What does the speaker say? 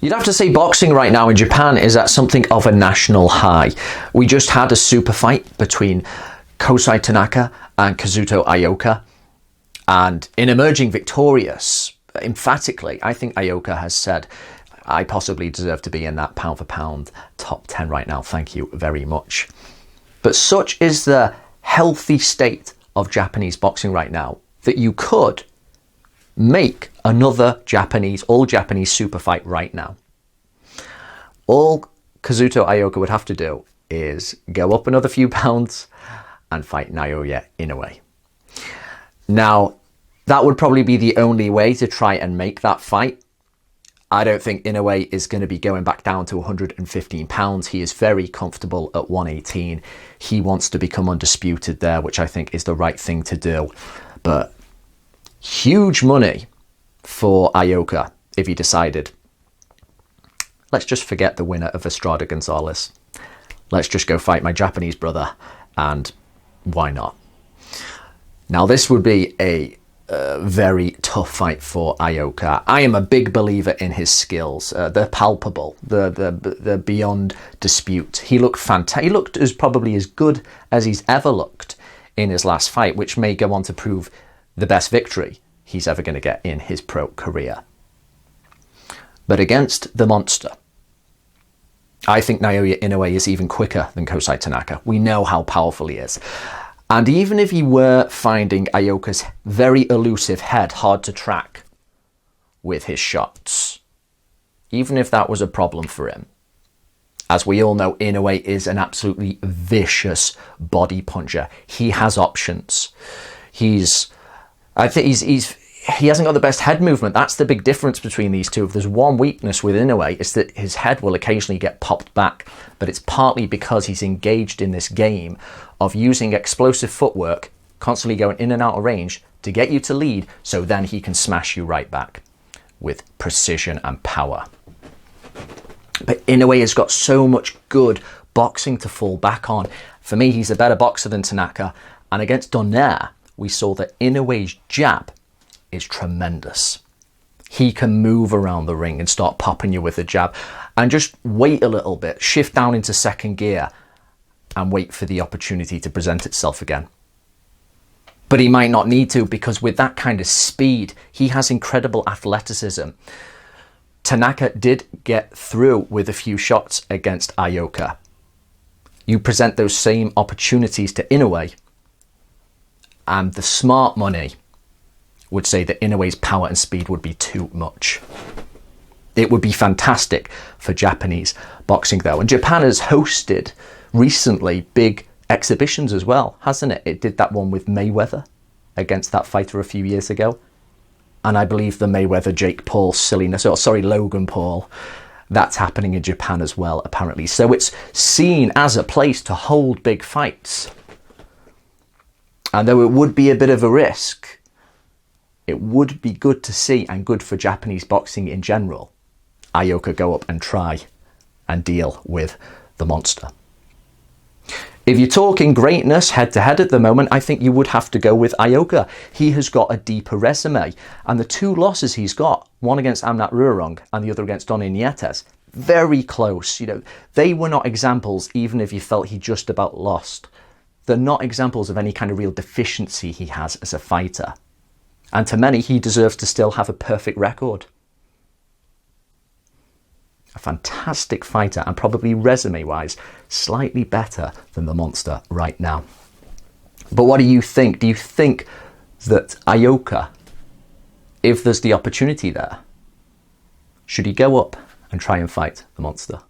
You'd have to say boxing right now in Japan is at something of a national high. We just had a super fight between Kosei Tanaka and Kazuto Ioka. And in emerging victorious, emphatically, I think Ioka has said, I possibly deserve to be in that pound for pound top 10 right now. Thank you very much. But such is the healthy state of Japanese boxing right now that you could make another all Japanese super fight right now. All Kazuto Ioka would have to do is go up another few pounds and fight Naoya Inoue. Now, that would probably be the only way to try and make that fight. I don't think Inoue is going to be going back down to 115 pounds. He is very comfortable at 118. He wants to become undisputed there, which I think is the right thing to do. But huge money for Ioka if he decided, let's just forget the winner of Estrada Gonzalez. Let's just go fight my Japanese brother, and why not? Now, this would be a very tough fight for Ioka. I am a big believer in his skills. They're palpable. They're beyond dispute. He looked fantastic. He looked probably as good as he's ever looked in his last fight, which may go on to prove the best victory he's ever going to get in his pro career. But against the monster, I think Naoya Inoue is even quicker than Kosei Tanaka. We know how powerful he is. And even if he were finding Ioka's very elusive head hard to track with his shots, even if that was a problem for him, as we all know, Inoue is an absolutely vicious body puncher. He has options. He hasn't got the best head movement. That's the big difference between these two. If there's one weakness with Inoue, it's that his head will occasionally get popped back, but it's partly because he's engaged in this game of using explosive footwork, constantly going in and out of range to get you to lead, so then he can smash you right back with precision and power. But Inoue has got so much good boxing to fall back on. For me, he's a better boxer than Tanaka, and against Donaire, we saw that Inoue's jab is tremendous. He can move around the ring and start popping you with a jab and just wait a little bit, shift down into second gear and wait for the opportunity to present itself again. But he might not need to, because with that kind of speed, he has incredible athleticism. Tanaka did get through with a few shots against Ioka. You present those same opportunities to Inoue, and the smart money would say that Inoue's power and speed would be too much. It would be fantastic for Japanese boxing, though. And Japan has hosted recently big exhibitions as well, hasn't it? It did that one with Mayweather against that fighter a few years ago. And I believe the Mayweather-Jake Paul silliness, Logan Paul, that's happening in Japan as well, apparently. So it's seen as a place to hold big fights. And though it would be a bit of a risk, it would be good to see, and good for Japanese boxing in general, Ioka go up and try and deal with the monster. If you're talking greatness head-to-head at the moment, I think you would have to go with Ioka. He has got a deeper resume, and the two losses he's got, one against Amnat Ruarong and the other against Donny Nietes, very close. They were not examples, even if you felt he just about lost. They're not examples of any kind of real deficiency he has as a fighter. And to many, he deserves to still have a perfect record. A fantastic fighter, and probably resume-wise, slightly better than the monster right now. But what do you think? Do you think that Ioka, if there's the opportunity there, should he go up and try and fight the monster?